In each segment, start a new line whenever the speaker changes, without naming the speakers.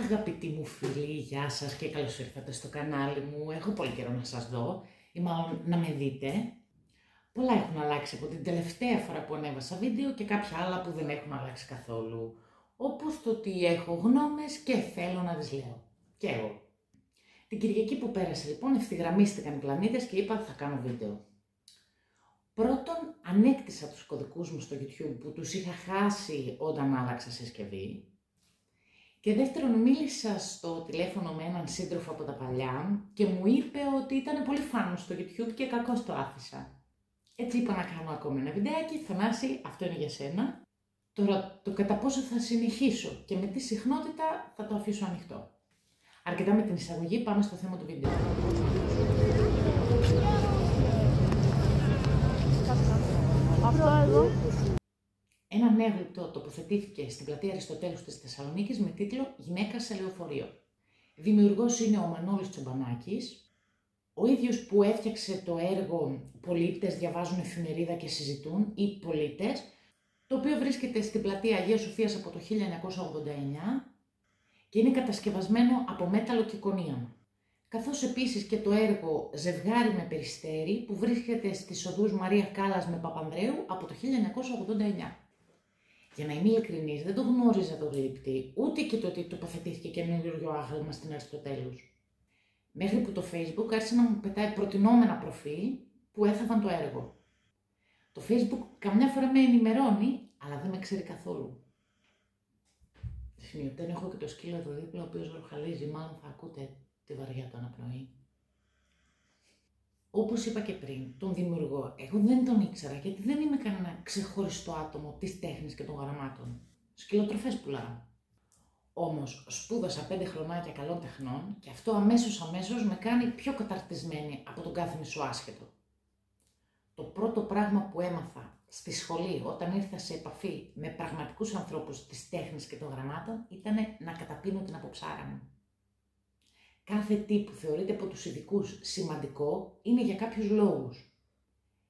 Αγαπητοί μου φίλοι, γεια σας και καλώς ήρθατε στο κανάλι μου. Έχω πολύ καιρό να σας δω ή μάλλον να με δείτε. Πολλά έχουν αλλάξει από την τελευταία φορά που ανέβασα βίντεο και κάποια άλλα που δεν έχουν αλλάξει καθόλου. Όπως το ότι έχω γνώμες και θέλω να τις λέω. Και εγώ. Την Κυριακή που πέρασε λοιπόν ευθυγραμμίστηκαν οι πλανήτες και είπα θα κάνω βίντεο. Πρώτον, ανέκτησα τους κωδικούς μου στο YouTube που τους είχα χάσει όταν άλλαξα συσκευή. Και δεύτερον, μίλησα στο τηλέφωνο με έναν σύντροφο από τα παλιά και μου είπε ότι ήταν πολύ φαν στο YouTube και κακώς το άφησα. Έτσι είπα να κάνω ακόμη ένα βιντεάκι. Θανάση, αυτό είναι για σένα. Τώρα, το κατά πόσο θα συνεχίσω και με τι συχνότητα θα το αφήσω ανοιχτό. Αρκετά με την εισαγωγή, πάμε στο θέμα του βίντεο.
Αυτό εδώ.
Ένα νέο γλυπτό τοποθετήθηκε στην πλατεία Αριστοτέλους της Θεσσαλονίκης με τίτλο «Γυναίκα σε λεωφορείο». Δημιουργός είναι ο Μανώλης Τσομπανάκης, ο ίδιος που έφτιαξε το έργο «Πολίτες διαβάζουν εφημερίδα και συζητούν» ή «Πολίτες», το οποίο βρίσκεται στην πλατεία Αγίας Σοφίας από το 1989 και είναι κατασκευασμένο από μέταλλο και κονίαμα. Καθώς επίσης και το έργο «Ζευγάρι με Περιστέρι» που βρίσκεται στις οδούς Μαρία Κάλλας με Παπανδρέου από το 1989. Για να είμαι ειλικρινής, δεν το γνώριζα το γλύπτη, ούτε και το ότι τοποθετήθηκε καινούριο άγαλμα στην Αριστοτέλους. Μέχρι που το Facebook άρχισε να μου πετάει προτινόμενα προφίλ που έθαβαν το έργο. Το Facebook καμιά φορά με ενημερώνει, αλλά δεν με ξέρει καθόλου. Σημειωτέν έχω και το σκύλο εδώ δίπλα, ο οποίος ροχαλίζει, μάλλον θα ακούτε τη βαριά του αναπνοή. Όπως είπα και πριν, τον δημιουργό, εγώ δεν τον ήξερα γιατί δεν είμαι κανένα ξεχωριστό άτομο της τέχνης και των γραμμάτων. Σκυλοτροφές πουλάω. Όμως σπούδασα 5 χρονάκια καλών τεχνών και αυτό αμέσως με κάνει πιο καταρτισμένη από τον κάθε μισοάσχετο. Το πρώτο πράγμα που έμαθα στη σχολή όταν ήρθα σε επαφή με πραγματικούς ανθρώπους της τέχνης και των γραμμάτων ήταν να καταπίνω την αποψάρα μου. Κάθε τι που θεωρείται από τους ειδικούς σημαντικό είναι για κάποιους λόγους.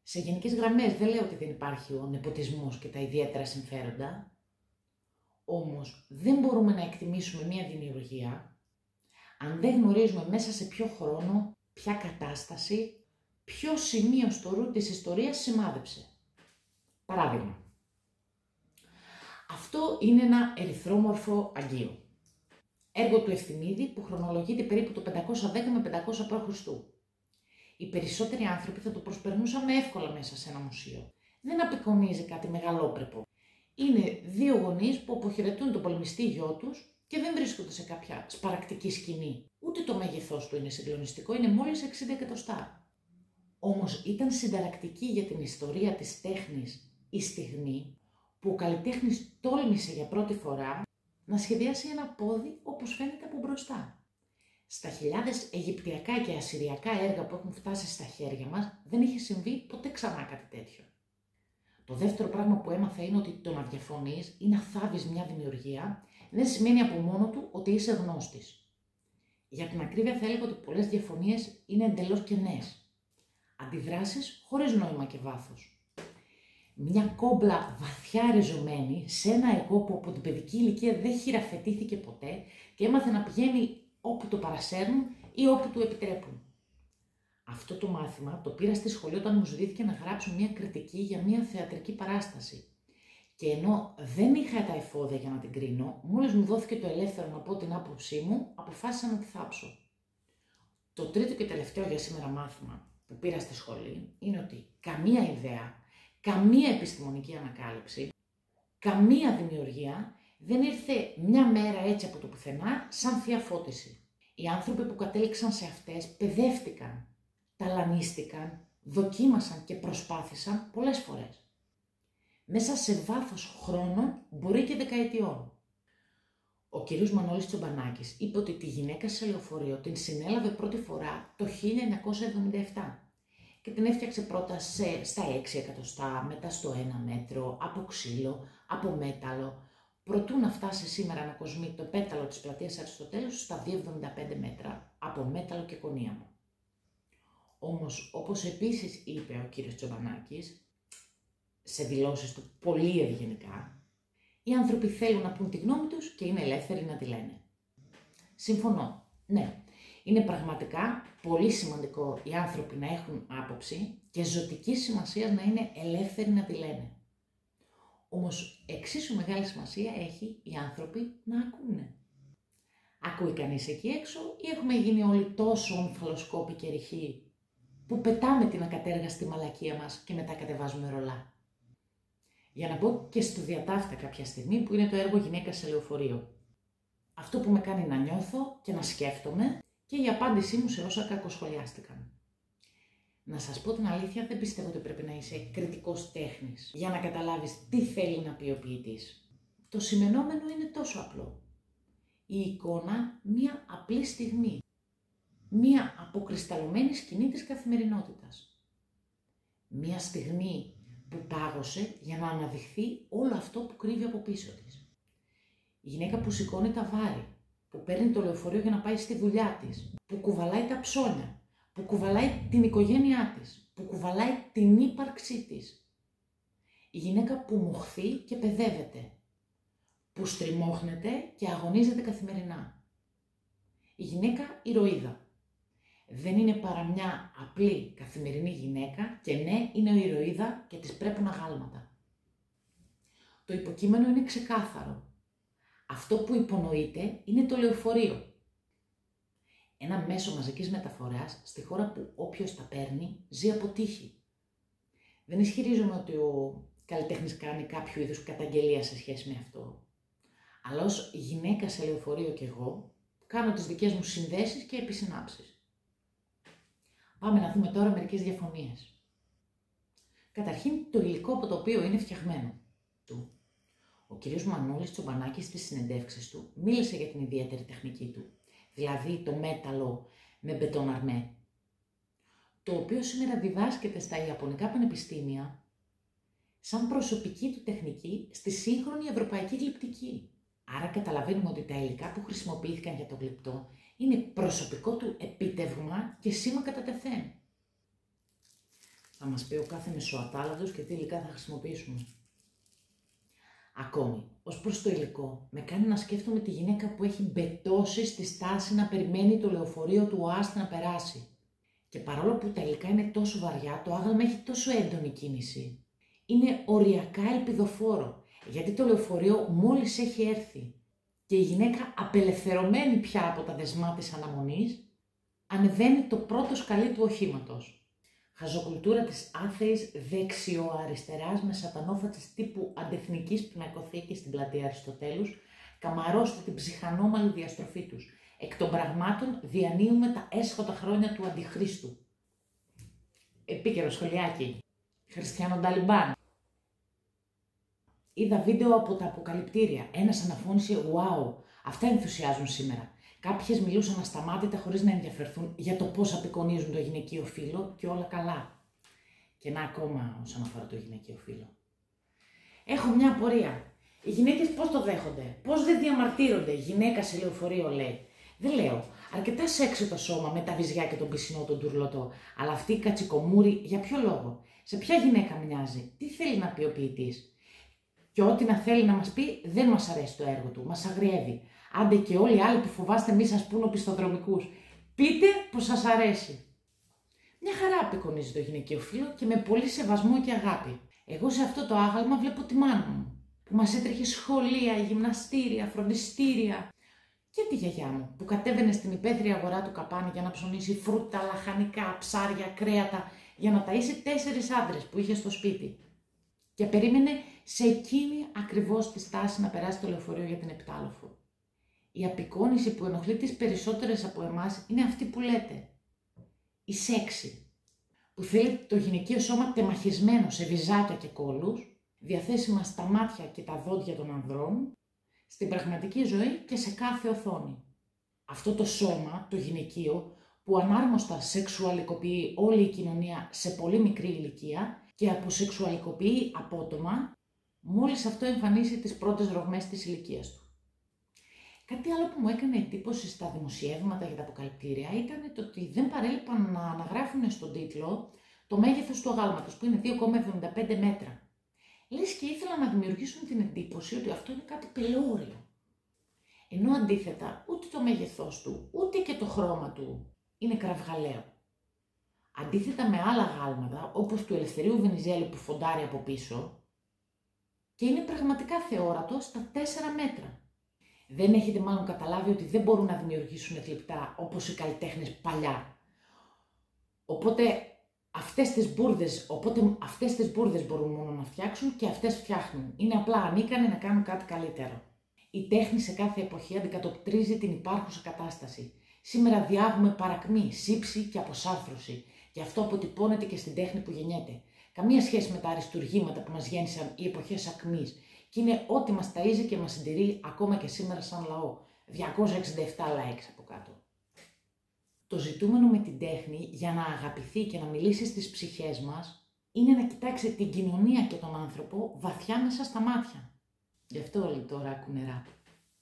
Σε γενικές γραμμές δεν λέω ότι δεν υπάρχει ο νεποτισμός και τα ιδιαίτερα συμφέροντα, όμως δεν μπορούμε να εκτιμήσουμε μία δημιουργία αν δεν γνωρίζουμε μέσα σε ποιο χρόνο, ποια κατάσταση, ποιο σημείο στο ρου της ιστορίας σημάδεψε. Παράδειγμα, αυτό είναι ένα ερυθρόμορφο αγγείο. Έργο του Ευθυμίδη που χρονολογείται περίπου το 510 με 500 π.Χ. Οι περισσότεροι άνθρωποι θα το προσπερνούσαν με εύκολα μέσα σε ένα μουσείο. Δεν απεικονίζει κάτι μεγαλόπρεπο. Είναι δύο γονείς που αποχαιρετούν τον πολεμιστή γιο τους και δεν βρίσκονται σε κάποια σπαρακτική σκηνή. Ούτε το μέγεθός του είναι συγκλονιστικό, είναι μόλις 60 εκατοστά. Όμως ήταν συνταρακτική για την ιστορία της τέχνης η στιγμή που ο καλλιτέχνης τόλμησε για πρώτη φορά να σχεδιάσει ένα πόδι όπως φαίνεται από μπροστά. Στα χιλιάδες αιγυπτιακά και ασσυριακά έργα που έχουν φτάσει στα χέρια μας δεν είχε συμβεί ποτέ ξανά κάτι τέτοιο. Το δεύτερο πράγμα που έμαθα είναι ότι το να διαφωνείς ή να θάβεις μια δημιουργία δεν σημαίνει από μόνο του ότι είσαι γνώστης. Για την ακρίβεια θα έλεγα ότι πολλές διαφωνίες είναι εντελώς κενές. Αντιδράσεις χωρίς νόημα και βάθος. Μια κόμπλα βαθιά ριζωμένη σε ένα εγώ που από την παιδική ηλικία δεν χειραφετήθηκε ποτέ και έμαθε να πηγαίνει όπου το παρασέρνουν ή όπου του επιτρέπουν. Αυτό το μάθημα το πήρα στη σχολή όταν μου ζητήθηκε να γράψω μια κριτική για μια θεατρική παράσταση. Και ενώ δεν είχα τα εφόδια για να την κρίνω, μόλις μου δόθηκε το ελεύθερο να πω την άποψή μου, αποφάσισα να τη θάψω. Το τρίτο και τελευταίο για σήμερα μάθημα που πήρα στη σχολή είναι ότι καμία ιδέα, καμία επιστημονική ανακάλυψη, καμία δημιουργία δεν ήρθε μια μέρα έτσι από το πουθενά σαν θεία φώτιση. Οι άνθρωποι που κατέληξαν σε αυτές παιδεύτηκαν, ταλανίστηκαν, δοκίμασαν και προσπάθησαν πολλές φορές. Μέσα σε βάθος χρόνων, μπορεί και δεκαετιών. Ο κύριος Μανώλης Τσομπανάκης είπε ότι τη γυναίκα σε λεωφορείο την συνέλαβε πρώτη φορά το 1977. Και την έφτιαξε πρώτα στα 6 εκατοστά, μετά στο 1 μέτρο, από ξύλο, από μέταλλο, προτού να φτάσει σήμερα να κοσμεί το πέταλο της πλατείας Αριστοτέλους στα 2,75 μέτρα, από μέταλλο και κονίαμα. Όμως, όπως επίσης είπε ο κύριος Τσομπανάκης, σε δηλώσεις του πολύ ευγενικά, οι άνθρωποι θέλουν να πούν τη γνώμη τους και είναι ελεύθεροι να τη λένε. Συμφωνώ. Ναι. Είναι πραγματικά πολύ σημαντικό οι άνθρωποι να έχουν άποψη και ζωτική σημασία να είναι ελεύθεροι να τη λένε. Όμως εξίσου μεγάλη σημασία έχει οι άνθρωποι να ακούνε. Ακούει κανείς εκεί έξω ή έχουμε γίνει όλοι τόσο ομφαλοσκόποι και ρηχοί που πετάμε την ακατέργαστη μαλακία μας και μετά κατεβάζουμε ρολά. Για να μπω και στο διατάφτα κάποια στιγμή που είναι το έργο «Γυναίκα σε λεωφορείο». Αυτό που με κάνει να νιώθω και να σκέφτομαι και η απάντησή μου σε όσα κακοσχολιάστηκαν. Να σας πω την αλήθεια, δεν πιστεύω ότι πρέπει να είσαι κριτικός τέχνης για να καταλάβεις τι θέλει να πει ο ποιητής. Το σημενόμενο είναι τόσο απλό. Η εικόνα μία απλή στιγμή. Μία αποκρισταλωμένη σκηνή της καθημερινότητας. Μία στιγμή που πάγωσε για να αναδειχθεί όλο αυτό που κρύβει από πίσω της. Η γυναίκα που σηκώνει τα βάρη, που παίρνει το λεωφορείο για να πάει στη δουλειά της, που κουβαλάει τα ψώνια, που κουβαλάει την οικογένειά της, που κουβαλάει την ύπαρξή της. Η γυναίκα που μοχθεί και παιδεύεται, που στριμώχνεται και αγωνίζεται καθημερινά. Η γυναίκα ηρωίδα. Δεν είναι παρά μια απλή καθημερινή γυναίκα και ναι, είναι ηρωίδα και της πρέπουν αγάλματα. Το υποκείμενο είναι ξεκάθαρο. Αυτό που υπονοείται είναι το λεωφορείο. Ένα μέσο μαζικής μεταφοράς στη χώρα που όποιος τα παίρνει ζει από τύχη. Δεν ισχυρίζομαι ότι ο καλλιτέχνης κάνει κάποιο είδους καταγγελία σε σχέση με αυτό. Αλλά ως γυναίκα σε λεωφορείο κι εγώ κάνω τις δικές μου συνδέσεις και επισυνάψεις. Πάμε να δούμε τώρα μερικές διαφωνίες. Καταρχήν το υλικό από το οποίο είναι φτιαγμένο. Ο κ. Μανώλης Τσομπανάκης στις συνεντεύξεις του μίλησε για την ιδιαίτερη τεχνική του, δηλαδή το μέταλλο με μπετόν αρμέ, το οποίο σήμερα διδάσκεται στα Ιαπωνικά πανεπιστήμια σαν προσωπική του τεχνική στη σύγχρονη ευρωπαϊκή γλυπτική. Άρα καταλαβαίνουμε ότι τα υλικά που χρησιμοποιήθηκαν για το γλυπτό είναι προσωπικό του επίτευγμα και σήμα κατά τεθέν. Θα μας πει ο κάθε μεσοατάλαντος και τι υλικά θα χρησιμοποιήσουμε. Ακόμη, ως προς το υλικό, με κάνει να σκέφτομαι τη γυναίκα που έχει μπετώσει στη στάση να περιμένει το λεωφορείο του ΟΑΣΤ να περάσει. Και παρόλο που τα υλικά είναι τόσο βαριά, το άγαλμα έχει τόσο έντονη κίνηση. Είναι οριακά ελπιδοφόρο, γιατί το λεωφορείο μόλις έχει έρθει και η γυναίκα, απελευθερωμένη πια από τα δεσμά της αναμονής, ανεβαίνει το πρώτο σκαλί του οχήματος. Χαζοκουλτούρα της άθεης δεξιοαριστεράς με σατανόφατσες τύπου αντεθνικής πινακοθήκης στην πλατεία Αριστοτέλους, καμαρώστε την ψυχανόμαλη διαστροφή τους. Εκ των πραγμάτων διανύουμε τα έσχοτα χρόνια του Αντιχρίστου. Επίκαιρο σχολιάκι. Χριστιανό Ταλιμπάν. Είδα βίντεο από τα αποκαλυπτήρια. Ένας αναφώνησε «Wow, αυτά ενθουσιάζουν σήμερα». Κάποιες μιλούσαν ασταμάτητα χωρίς να ενδιαφερθούν για το πώς απεικονίζουν το γυναικείο φύλο και όλα καλά. Και να ακόμα όσον αφορά το γυναικείο φύλο. Έχω μια απορία. Οι γυναίκες πώς το δέχονται, πώς δεν διαμαρτύρονται, γυναίκα σε λεωφορείο λέει. Δεν λέω. Αρκετά σεξι το σώμα με τα βυζιά και τον πισινό τον τουρλωτό. Αλλά αυτή η κατσικομούρη για ποιο λόγο, σε ποια γυναίκα μοιάζει, τι θέλει να πει ο ποιητής. Και ό,τι να θέλει να μας πει δεν μας αρέσει το έργο του, μας αγριεύει. Άντε και όλοι οι άλλοι που φοβάστε μη σας πούν οπισθοδρομικούς. Πείτε πως σας αρέσει. Μια χαρά απεικονίζει το γυναικείο φύλο και με πολύ σεβασμό και αγάπη. Εγώ σε αυτό το άγαλμα βλέπω τη μάνα μου, που μας έτρεχε σχολεία, γυμναστήρια, φροντιστήρια. Και τη γιαγιά μου, που κατέβαινε στην υπαίθρια αγορά του Καπάνη για να ψωνίσει φρούτα, λαχανικά, ψάρια, κρέατα, για να ταΐσει 4 άντρες που είχε στο σπίτι. Και περίμενε σε εκείνη ακριβώς τη στάση να περάσει το λεωφορείο για την Επτάλοφο. Η απεικόνιση που ενοχλεί τις περισσότερες από εμάς είναι αυτή που λέτε. Η σέξη, που θέλει το γυναικείο σώμα τεμαχισμένο σε βυζάκια και κόλλους, διαθέσιμα στα μάτια και τα δόντια των ανδρών, στην πραγματική ζωή και σε κάθε οθόνη. Αυτό το σώμα, το γυναικείο, που ανάρμοστα σεξουαλικοποιεί όλη η κοινωνία σε πολύ μικρή ηλικία και αποσεξουαλικοποιεί απότομα, μόλις αυτό εμφανίσει τις πρώτες ρογμές της ηλικίας του. Κάτι άλλο που μου έκανε εντύπωση στα δημοσιεύματα για τα αποκαλυπτήρια ήταν το ότι δεν παρέλειπαν να αναγράφουν στον τίτλο το μέγεθος του αγάλματος, που είναι 2,75 μέτρα. Λες και ήθελαν να δημιουργήσουν την εντύπωση ότι αυτό είναι κάτι πελώριο. Ενώ αντίθετα ούτε το μέγεθός του, ούτε και το χρώμα του είναι κραυγαλαίο. Αντίθετα με άλλα γάλματα, όπως του Ελευθερίου Βενιζέλη που φοντάρει από πίσω, και είναι πραγματικά θεόρατο στα 4 μέτρα. Δεν έχετε μάλλον καταλάβει ότι δεν μπορούν να δημιουργήσουν εκλειπτά όπως οι καλλιτέχνες παλιά. Οπότε αυτές τις μπουρδες μπορούν μόνο να φτιάξουν και αυτές φτιάχνουν. Είναι απλά ανίκανοι να κάνουν κάτι καλύτερο. Η τέχνη σε κάθε εποχή αντικατοπτρίζει την υπάρχουσα κατάσταση. Σήμερα διάγουμε παρακμή, σύψη και αποσάρθρωση. Και αυτό αποτυπώνεται και στην τέχνη που γεννιέται. Καμία σχέση με τα αριστουργήματα που μας γέννησαν οι εποχές ακμής. Και είναι ό,τι μας ταΐζει και μας συντηρεί ακόμα και σήμερα σαν λαό. 267 likes από κάτω. Το ζητούμενο με την τέχνη για να αγαπηθεί και να μιλήσει στις ψυχές μας είναι να κοιτάξει την κοινωνία και τον άνθρωπο βαθιά μέσα στα μάτια. Γι' αυτό όλοι τώρα ακούνε ραπ.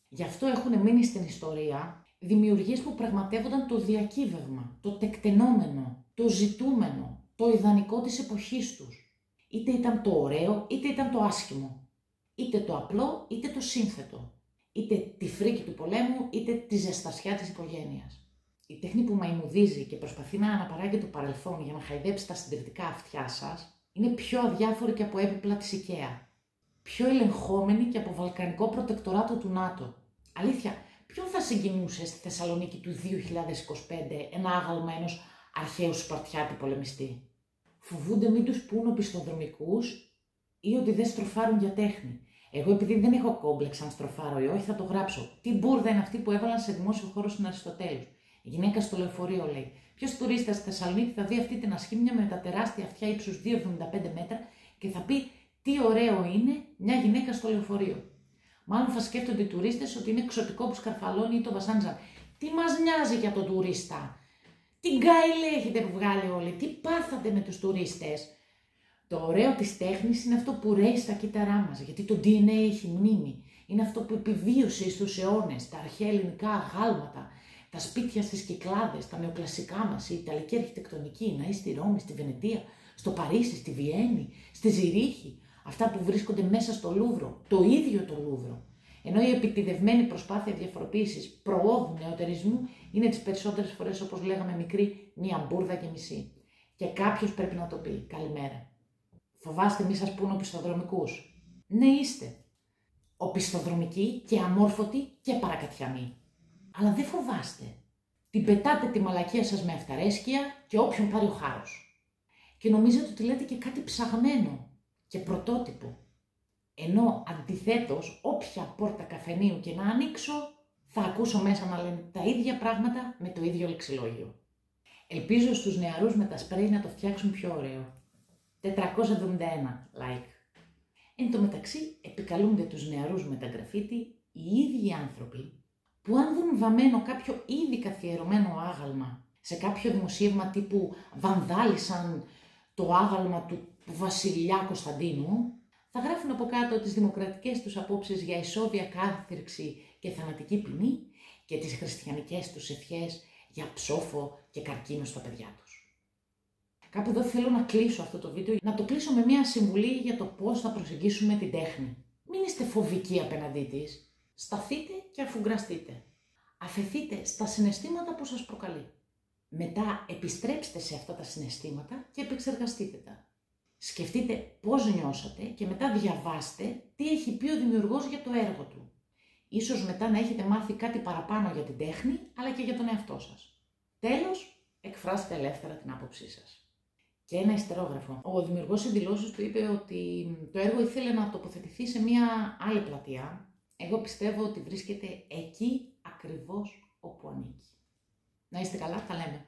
Γι' αυτό έχουν μείνει στην ιστορία δημιουργίες που πραγματεύονταν το διακύβευμα, το τεκτενόμενο, το ζητούμενο, το ιδανικό της εποχής τους. Είτε ήταν το ωραίο, είτε ήταν το άσχημο. Είτε το απλό, είτε το σύνθετο. Είτε τη φρίκη του πολέμου, είτε τη ζεστασιά της οικογένειας. Η τέχνη που μαϊμουδίζει και προσπαθεί να αναπαράγει το παρελθόν για να χαϊδέψει τα συντηρητικά αυτιά σας, είναι πιο αδιάφορη και από έπιπλα της IKEA. Πιο ελεγχόμενη και από βαλκανικό προτεκτοράτο του ΝΑΤΟ. Αλήθεια, ποιον θα συγκινούσε στη Θεσσαλονίκη του 2025 ένα άγαλμα ενός αρχαίου Σπαρτιάτη πολεμιστή? Φοβούνται μην τους πούν οπισθοδρομικούς ή ότι δεν στροφάρουν για τέχνη. Εγώ, επειδή δεν έχω κόμπλεξ αν στροφάρω ή όχι, θα το γράψω. Τι μπουρδα είναι αυτή που έβαλαν σε δημόσιο χώρο στην Αριστοτέλους? Η γυναίκα στο λεωφορείο, λέει. Ποιος τουρίστας στη Θεσσαλονίκη θα δει αυτή την ασχήμια με τα τεράστια αυτιά ύψους 2,75 μέτρα και θα πει τι ωραίο είναι μια γυναίκα στο λεωφορείο? Μάλλον θα σκέφτονται οι τουρίστες ότι είναι εξωτικό που σκαρφαλώνει ή το βασάνιζαν. Τι μας νοιάζει για τον τουρίστα? Τι γκάιλε έχετε βγάλει όλοι? Τι πάθατε με τους τουρίστες? Το ωραίο της τέχνης είναι αυτό που ρέει στα κύτταρά μας, γιατί το DNA έχει μνήμη. Είναι αυτό που επιβίωσε στους αιώνες, τα αρχαία ελληνικά αγάλματα, τα σπίτια στις Κυκλάδες, τα νεοκλασικά μας, η ιταλική αρχιτεκτονική, η ναή στη Ρώμη, στη Βενετία, στο Παρίσι, στη Βιέννη, στη Ζηρίχη, αυτά που βρίσκονται μέσα στο Λούβρο, το ίδιο το Λούβρο. Ενώ η επιτηδευμένη προσπάθεια διαφοροποίησης, προόδου, νεωτερισμού είναι τις περισσότερες φορές, όπως λέγαμε μικρή, μία μπουρδα και μισή. Και κάποιος πρέπει να το πει. Καλημέρα. Φοβάστε μη σας πούν οπισθοδρομικούς? Ναι, είστε. Οπισθοδρομικοί και αμόρφωτοι και παρακατιανοί. Αλλά δεν φοβάστε. Την πετάτε τη μαλακία σας με αυταρέσκεια και όποιον πάρει ο χάρος. Και νομίζετε ότι λέτε και κάτι ψαγμένο και πρωτότυπο. Ενώ αντιθέτως, όποια πόρτα καφενείου και να ανοίξω, θα ακούσω μέσα να λένε τα ίδια πράγματα με το ίδιο λεξιλόγιο. Ελπίζω στους νεαρούς με τα σπρέι να το φτιάξουν πιο ωραίο. 471 like. Εν τω μεταξύ, επικαλούνται τους νεαρούς με τα γκραφίτι οι ίδιοι άνθρωποι που αν δουν βαμμένο κάποιο ήδη καθιερωμένο άγαλμα σε κάποιο δημοσίευμα τύπου βανδάλισαν το άγαλμα του βασιλιά Κωνσταντίνου, θα γράφουν από κάτω τις δημοκρατικές τους απόψεις για ισόβια κάθυρξη και θανατική ποινή και τις χριστιανικές τους ευχές για ψόφο και καρκίνο στα παιδιά τους. Κάπου εδώ θέλω να κλείσω αυτό το βίντεο, να το κλείσω με μια συμβουλή για το πώς θα προσεγγίσουμε την τέχνη. Μην είστε φοβικοί απέναντί της. Σταθείτε και αφουγκραστείτε. Αφεθείτε στα συναισθήματα που σας προκαλεί. Μετά επιστρέψτε σε αυτά τα συναισθήματα και επεξεργαστείτε τα. Σκεφτείτε πώς νιώσατε και μετά διαβάστε τι έχει πει ο δημιουργός για το έργο του. Ίσως μετά να έχετε μάθει κάτι παραπάνω για την τέχνη, αλλά και για τον εαυτό σας. Τέλος, εκφράστε ελεύθερα την άποψή σας. Και ένα ιστερόγραφο. Ο δημιουργός σε δηλώσεις του είπε ότι το έργο ήθελε να τοποθετηθεί σε μια άλλη πλατεία. Εγώ πιστεύω ότι βρίσκεται εκεί ακριβώς όπου ανήκει. Να είστε καλά, τα λέμε.